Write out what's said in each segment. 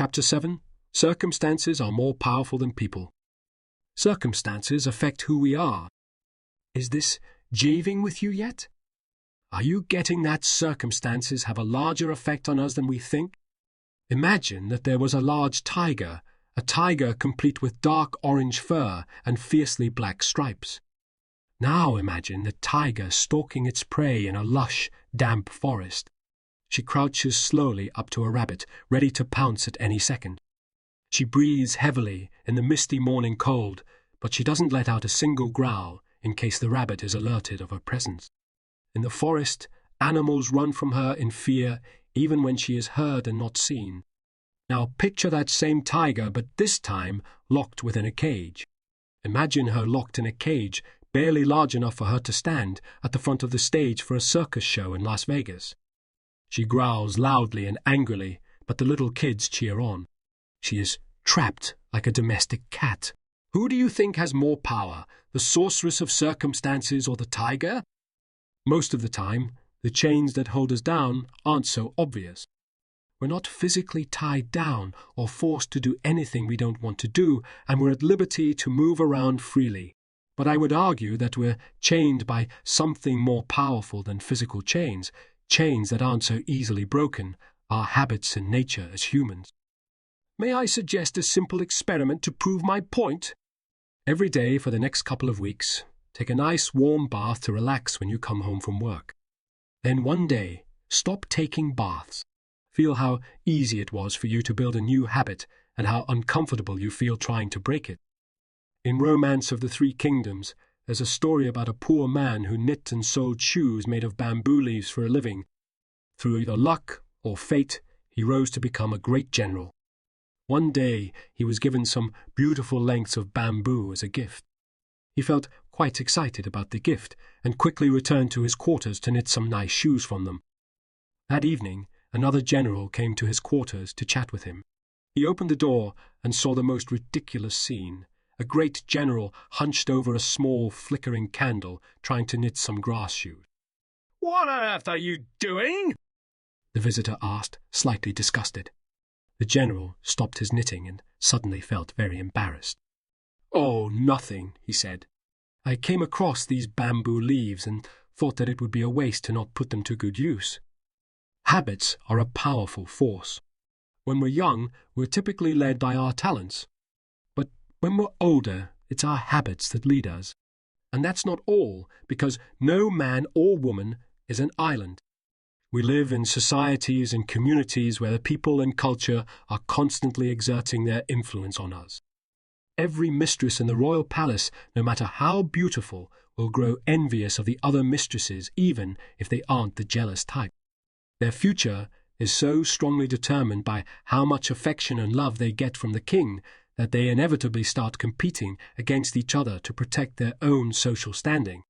Chapter 7. Circumstances are more powerful than people. Circumstances affect who we are. Is this jiving with you yet? Are you getting that circumstances have a larger effect on us than we think? Imagine that there was a large tiger, a tiger complete with dark orange fur and fiercely black stripes. Now imagine the tiger stalking its prey in a lush, damp forest. She crouches slowly up to a rabbit, ready to pounce at any second. She breathes heavily in the misty morning cold, but she doesn't let out a single growl in case the rabbit is alerted of her presence. In the forest, animals run from her in fear, even when she is heard and not seen. Now picture that same tiger, but this time locked within a cage. Imagine her locked in a cage, barely large enough for her to stand, at the front of the stage for a circus show in Las Vegas. She growls loudly and angrily, but the little kids cheer on. She is trapped like a domestic cat. Who do you think has more power, the sorceress of circumstances or the tiger? Most of the time, the chains that hold us down aren't so obvious. We're not physically tied down or forced to do anything we don't want to do, and we're at liberty to move around freely. But I would argue that we're chained by something more powerful than physical chains, chains that aren't so easily broken, our habits and nature as humans. May I suggest a simple experiment to prove my point? Every day for the next couple of weeks, take a nice warm bath to relax when you come home from work. Then one day, stop taking baths. Feel how easy it was for you to build a new habit and how uncomfortable you feel trying to break it. In Romance of the Three Kingdoms, there's a story about a poor man who knit and sewed shoes made of bamboo leaves for a living. Through either luck or fate, he rose to become a great general. One day, he was given some beautiful lengths of bamboo as a gift. He felt quite excited about the gift and quickly returned to his quarters to knit some nice shoes from them. That evening, another general came to his quarters to chat with him. He opened the door and saw the most ridiculous scene. A great general hunched over a small, flickering candle, trying to knit some grass shoes. "What on earth are you doing?" the visitor asked, slightly disgusted. The general stopped his knitting and suddenly felt very embarrassed. "Oh, nothing," he said. "I came across these bamboo leaves and thought that it would be a waste to not put them to good use." Habits are a powerful force. When we're young, we're typically led by our talents. But when we're older, it's our habits that lead us. And that's not all, because no man or woman is an island. We live in societies and communities where the people and culture are constantly exerting their influence on us. Every mistress in the royal palace, no matter how beautiful, will grow envious of the other mistresses, even if they aren't the jealous type. Their future is so strongly determined by how much affection and love they get from the king that they inevitably start competing against each other to protect their own social standing.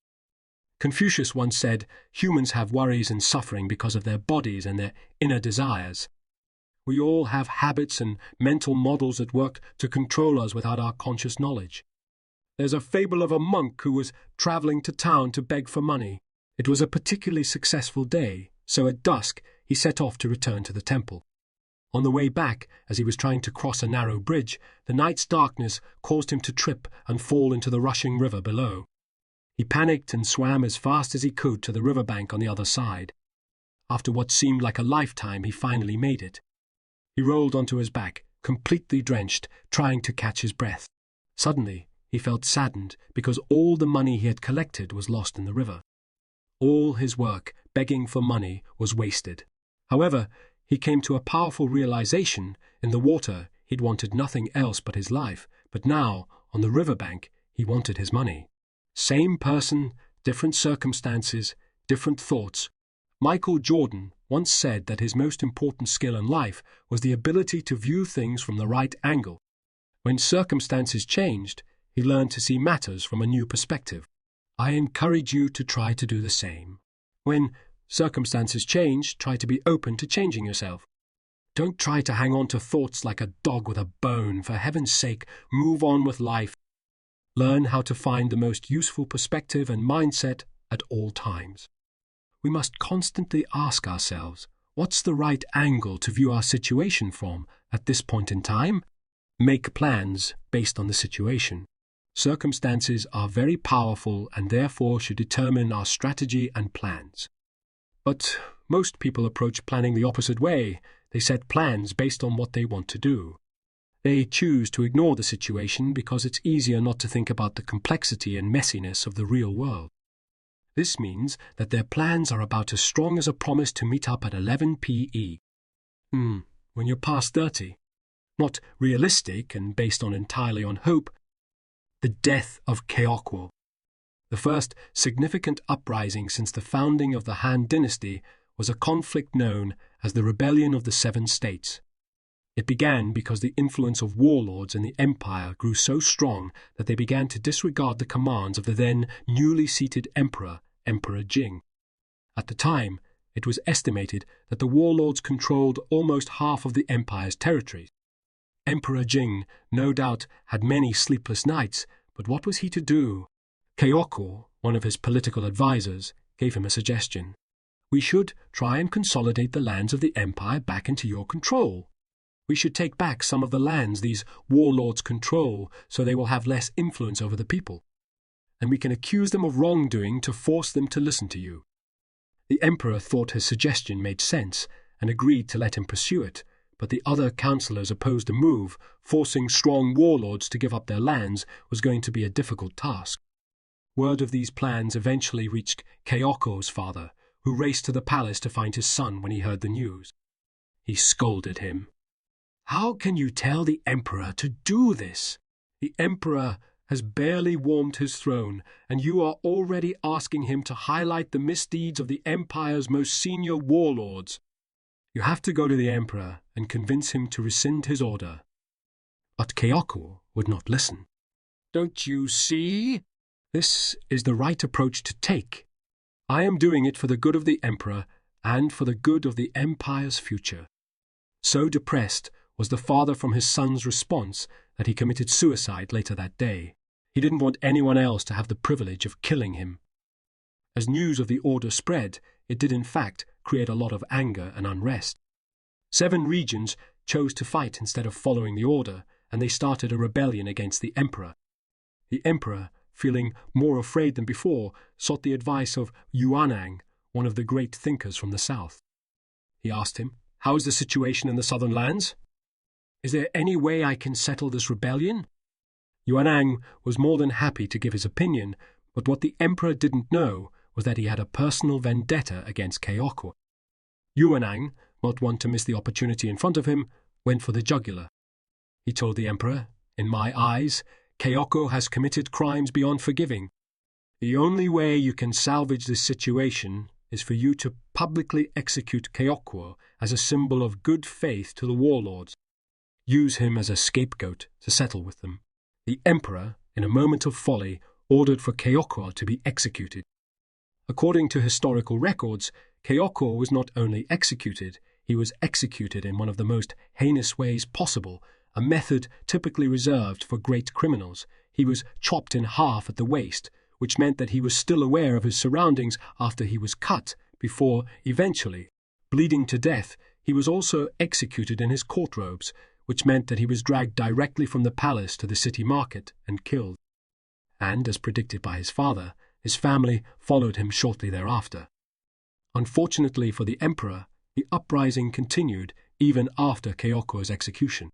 Confucius once said, humans have worries and suffering because of their bodies and their inner desires. We all have habits and mental models at work to control us without our conscious knowledge. There's a fable of a monk who was traveling to town to beg for money. It was a particularly successful day, so at dusk he set off to return to the temple. On the way back, as he was trying to cross a narrow bridge, the night's darkness caused him to trip and fall into the rushing river below. He panicked and swam as fast as he could to the riverbank on the other side. After what seemed like a lifetime, he finally made it. He rolled onto his back, completely drenched, trying to catch his breath. Suddenly, he felt saddened because all the money he had collected was lost in the river. All his work, begging for money, was wasted. However, he came to a powerful realization. In the water, he'd wanted nothing else but his life, but now, on the riverbank, he wanted his money. Same person, different circumstances, different thoughts. Michael Jordan once said that his most important skill in life was the ability to view things from the right angle. When circumstances changed, he learned to see matters from a new perspective. I encourage you to try to do the same. When circumstances change, try to be open to changing yourself. Don't try to hang on to thoughts like a dog with a bone. For heaven's sake, move on with life. Learn how to find the most useful perspective and mindset at all times. We must constantly ask ourselves, What's the right angle to view our situation from at this point in time? Make plans based on the situation. Circumstances are very powerful and therefore should determine our strategy and plans. But most people approach planning the opposite way. They set plans based on what they want to do. They choose to ignore the situation because it's easier not to think about the complexity and messiness of the real world. This means that their plans are about as strong as a promise to meet up at 11 p.m. When you're past 30. Not realistic and based entirely on hope. The death of Kyoku. The first significant uprising since the founding of the Han Dynasty was a conflict known as the Rebellion of the Seven States. It began because the influence of warlords in the empire grew so strong that they began to disregard the commands of the then newly seated emperor, Emperor Jing. At the time, it was estimated that the warlords controlled almost half of the empire's territories. Emperor Jing, no doubt, had many sleepless nights, but what was he to do? Kyoku, one of his political advisors, gave him a suggestion. We should try and consolidate the lands of the empire back into your control. We should take back some of the lands these warlords control so they will have less influence over the people. And we can accuse them of wrongdoing to force them to listen to you. The emperor thought his suggestion made sense and agreed to let him pursue it, but the other councillors opposed the move. Forcing strong warlords to give up their lands was going to be a difficult task. Word of these plans eventually reached Kyoku's father, who raced to the palace to find his son when he heard the news. He scolded him. How can you tell the emperor to do this? The emperor has barely warmed his throne, and you are already asking him to highlight the misdeeds of the empire's most senior warlords. You have to go to the emperor and convince him to rescind his order. But Kyoku would not listen. Don't you see? This is the right approach to take. I am doing it for the good of the emperor and for the good of the empire's future. So depressed was the father from his son's response that he committed suicide later that day. He didn't want anyone else to have the privilege of killing him. As news of the order spread, it did in fact create a lot of anger and unrest. 7 regions chose to fight instead of following the order, and they started a rebellion against the emperor. The emperor, feeling more afraid than before, sought the advice of Yuanang, one of the great thinkers from the south. He asked him, "How is the situation in the southern lands? Is there any way I can settle this rebellion?" Yuanang was more than happy to give his opinion, but what the emperor didn't know was that he had a personal vendetta against Kyoku. Yuanang, not one to miss the opportunity in front of him, went for the jugular. He told the emperor, "In my eyes, Kyoku has committed crimes beyond forgiving. The only way you can salvage this situation is for you to publicly execute Kyoku as a symbol of good faith to the warlords. Use him as a scapegoat to settle with them." The emperor, in a moment of folly, ordered for Kyoku to be executed. According to historical records, Kyoku was not only executed, he was executed in one of the most heinous ways possible, a method typically reserved for great criminals. He was chopped in half at the waist, which meant that he was still aware of his surroundings after he was cut, before, eventually, bleeding to death. He was also executed in his court robes, which meant that he was dragged directly from the palace to the city market and killed. And, as predicted by his father, his family followed him shortly thereafter. Unfortunately for the emperor, the uprising continued even after Kyoku's execution.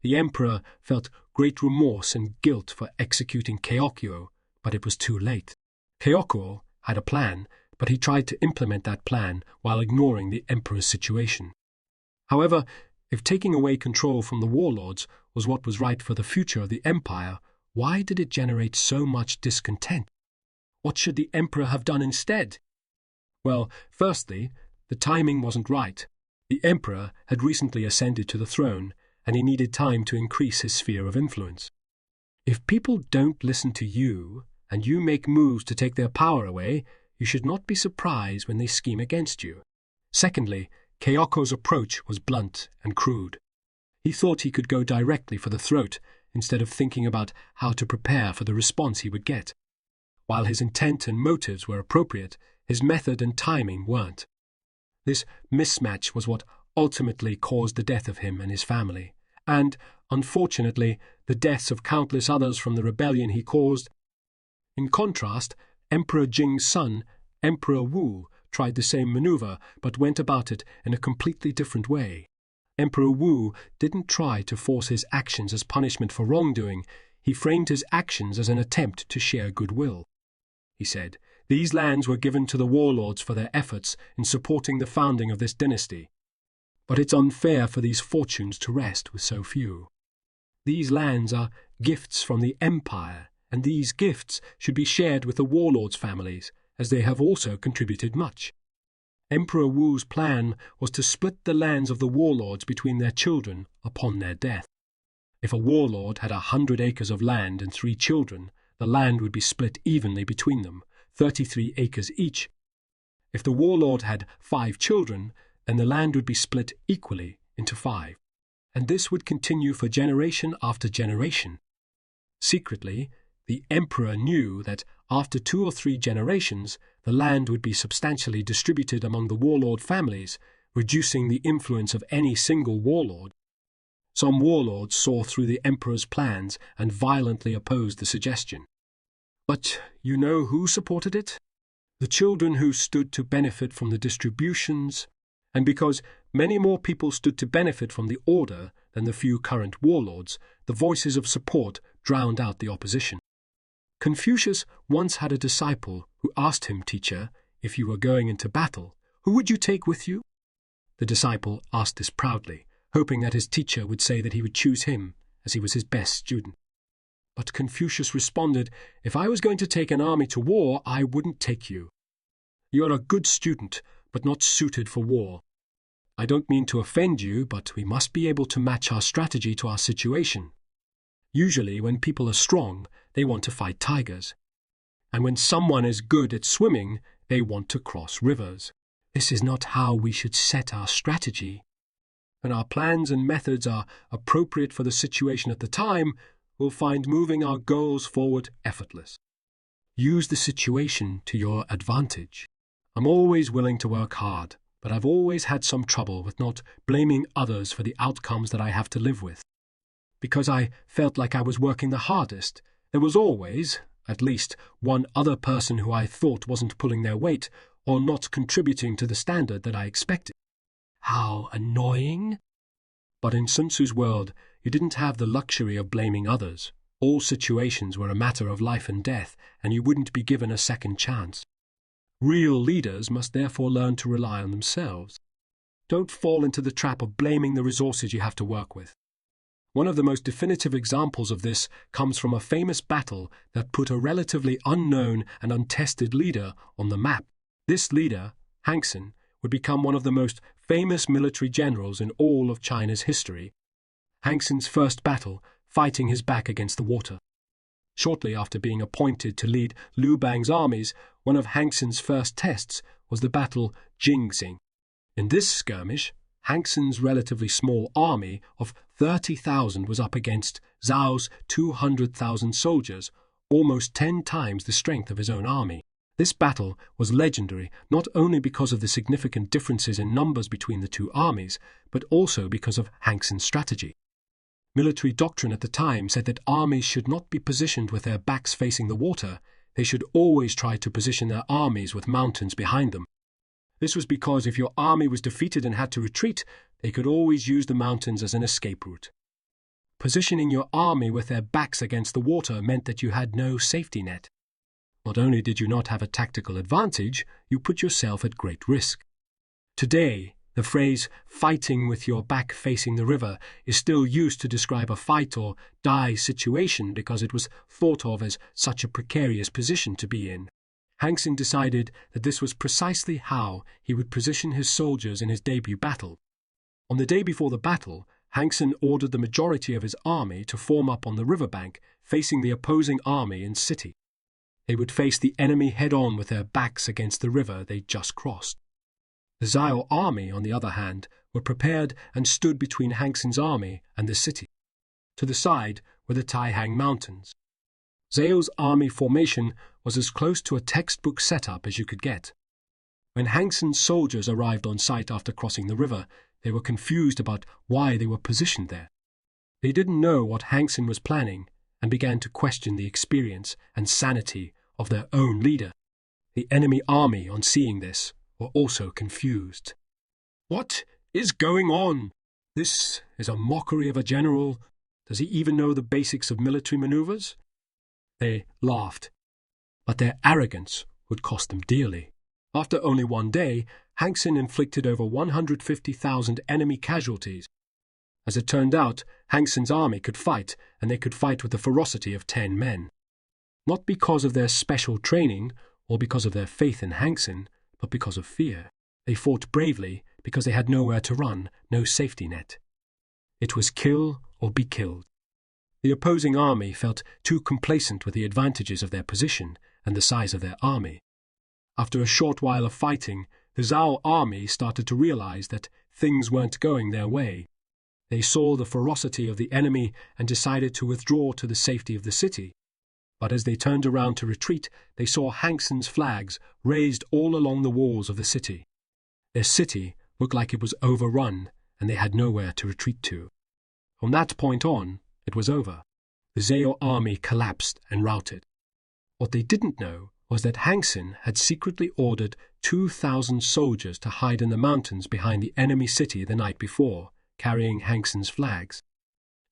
The emperor felt great remorse and guilt for executing Kyoku, but it was too late. Kyoku had a plan, but he tried to implement that plan while ignoring the emperor's situation. However, if taking away control from the warlords was what was right for the future of the empire, why did it generate so much discontent? What should the emperor have done instead? Well, firstly, the timing wasn't right. The emperor had recently ascended to the throne, and he needed time to increase his sphere of influence. If people don't listen to you, and you make moves to take their power away, you should not be surprised when they scheme against you. Secondly, Kyoku's approach was blunt and crude. He thought he could go directly for the throat, instead of thinking about how to prepare for the response he would get. While his intent and motives were appropriate, his method and timing weren't. This mismatch was what ultimately caused the death of him and his family, and, unfortunately, the deaths of countless others from the rebellion he caused. In contrast, Emperor Jing's son, Emperor Wu, tried the same maneuver but went about it in a completely different way. Emperor Wu didn't try to force his actions as punishment for wrongdoing. He framed his actions as an attempt to share goodwill. He said, "These lands were given to the warlords for their efforts in supporting the founding of this dynasty. But it's unfair for these fortunes to rest with so few. These lands are gifts from the empire, and these gifts should be shared with the warlords' families, as they have also contributed much." Emperor Wu's plan was to split the lands of the warlords between their children upon their death. If a warlord had 100 acres of land and 3 children, the land would be split evenly between them, 33 acres each. If the warlord had 5 children, then the land would be split equally into 5, and this would continue for generation after generation. Secretly, the emperor knew that after 2 or 3 generations, the land would be substantially distributed among the warlord families, reducing the influence of any single warlord. Some warlords saw through the emperor's plans and violently opposed the suggestion. But you know who supported it? The children who stood to benefit from the distributions, and because many more people stood to benefit from the order than the few current warlords, the voices of support drowned out the opposition. Confucius once had a disciple who asked him, "Teacher, if you were going into battle, who would you take with you?" The disciple asked this proudly, hoping that his teacher would say that he would choose him, as he was his best student. But Confucius responded, "If I was going to take an army to war, I wouldn't take you. You're a good student, but not suited for war. I don't mean to offend you, but we must be able to match our strategy to our situation. Usually, when people are strong, they want to fight tigers. And when someone is good at swimming, they want to cross rivers. This is not how we should set our strategy. When our plans and methods are appropriate for the situation at the time, we'll find moving our goals forward effortless. Use the situation to your advantage. I'm always willing to work hard, but I've always had some trouble with not blaming others for the outcomes that I have to live with. Because I felt like I was working the hardest, there was always, at least, one other person who I thought wasn't pulling their weight or not contributing to the standard that I expected. How annoying! But in Sun Tzu's world, you didn't have the luxury of blaming others. All situations were a matter of life and death, and you wouldn't be given a second chance. Real leaders must therefore learn to rely on themselves. Don't fall into the trap of blaming the resources you have to work with. One of the most definitive examples of this comes from a famous battle that put a relatively unknown and untested leader on the map. This leader, Han Sen, would become one of the most famous military generals in all of China's history. Han Sen's first battle, fighting his back against the water. Shortly after being appointed to lead Liu Bang's armies, one of Han Sen's first tests was the battle Jingxing. In this skirmish, Han Sen's relatively small army of 30,000 was up against Zhao's 200,000 soldiers, almost 10 times the strength of his own army. This battle was legendary not only because of the significant differences in numbers between the two armies, but also because of Han Sen's strategy. Military doctrine at the time said that armies should not be positioned with their backs facing the water. They should always try to position their armies with mountains behind them. This was because if your army was defeated and had to retreat, they could always use the mountains as an escape route. Positioning your army with their backs against the water meant that you had no safety net. Not only did you not have a tactical advantage, you put yourself at great risk. Today, the phrase "fighting with your back facing the river" is still used to describe a fight or die situation because it was thought of as such a precarious position to be in. Han Sen decided that this was precisely how he would position his soldiers in his debut battle. On the day before the battle, Han Sen ordered the majority of his army to form up on the riverbank, facing the opposing army and city. They would face the enemy head-on with their backs against the river they'd just crossed. The Zhao army, on the other hand, were prepared and stood between Han Sen's army and the city. To the side were the Taihang Mountains. Zhao's army formation was as close to a textbook setup as you could get. When Hansen's soldiers arrived on site after crossing the river, they were confused about why they were positioned there. They didn't know what Hansen was planning and began to question the experience and sanity of their own leader. The enemy army, on seeing this, were also confused. "What is going on? This is a mockery of a general. Does he even know the basics of military maneuvers?" They laughed, but their arrogance would cost them dearly. After only one day, Hansen inflicted over 150,000 enemy casualties. As it turned out, Hansen's army could fight, and they could fight with the ferocity of 10 men. Not because of their special training or because of their faith in Hansen, but because of fear. They fought bravely because they had nowhere to run, no safety net. It was kill or be killed. The opposing army felt too complacent with the advantages of their position and the size of their army. After a short while of fighting, the Zhao army started to realize that things weren't going their way. They saw the ferocity of the enemy and decided to withdraw to the safety of the city. But as they turned around to retreat, they saw Hansen's flags raised all along the walls of the city. Their city looked like it was overrun, and they had nowhere to retreat to. From that point on, it was over. The Zhao army collapsed and routed. What they didn't know was that Hansen had secretly ordered 2,000 soldiers to hide in the mountains behind the enemy city the night before, carrying Hansen's flags.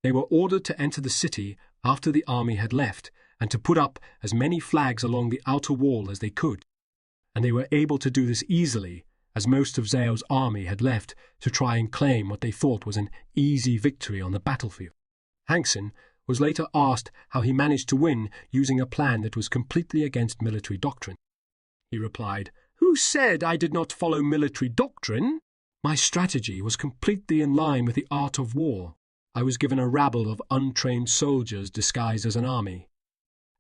They were ordered to enter the city after the army had left and to put up as many flags along the outer wall as they could. And they were able to do this easily, as most of Zhao's army had left to try and claim what they thought was an easy victory on the battlefield. Hansen was later asked how he managed to win using a plan that was completely against military doctrine. He replied, "Who said I did not follow military doctrine? My strategy was completely in line with the art of war. I was given a rabble of untrained soldiers disguised as an army.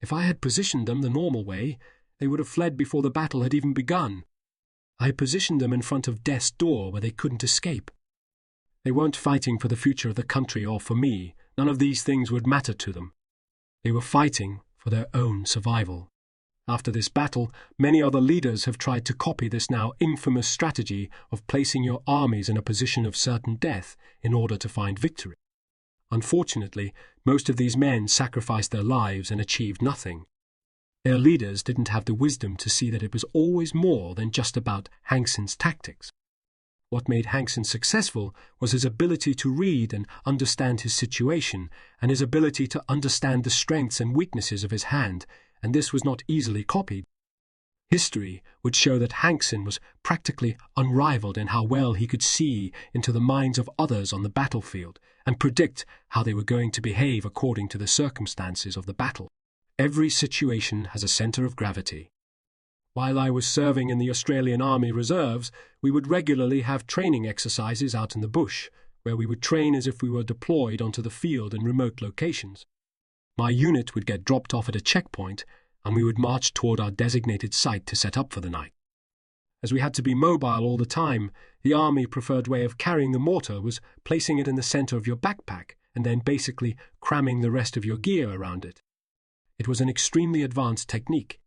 If I had positioned them the normal way, they would have fled before the battle had even begun. I positioned them in front of death's door where they couldn't escape. They weren't fighting for the future of the country or for me. None of these things would matter to them. They were fighting for their own survival." After this battle, many other leaders have tried to copy this now infamous strategy of placing your armies in a position of certain death in order to find victory. Unfortunately, most of these men sacrificed their lives and achieved nothing. Their leaders didn't have the wisdom to see that it was always more than just about Hansen's tactics. What made Hansen successful was his ability to read and understand his situation, and his ability to understand the strengths and weaknesses of his hand, and this was not easily copied. History would show that Hansen was practically unrivaled in how well he could see into the minds of others on the battlefield and predict how they were going to behave according to the circumstances of the battle. Every situation has a center of gravity. While I was serving in the Australian Army Reserves, we would regularly have training exercises out in the bush, where we would train as if we were deployed onto the field in remote locations. My unit would get dropped off at a checkpoint, and we would march toward our designated site to set up for the night. As we had to be mobile all the time, the Army preferred way of carrying the mortar was placing it in the center of your backpack and then basically cramming the rest of your gear around it. It was an extremely advanced technique.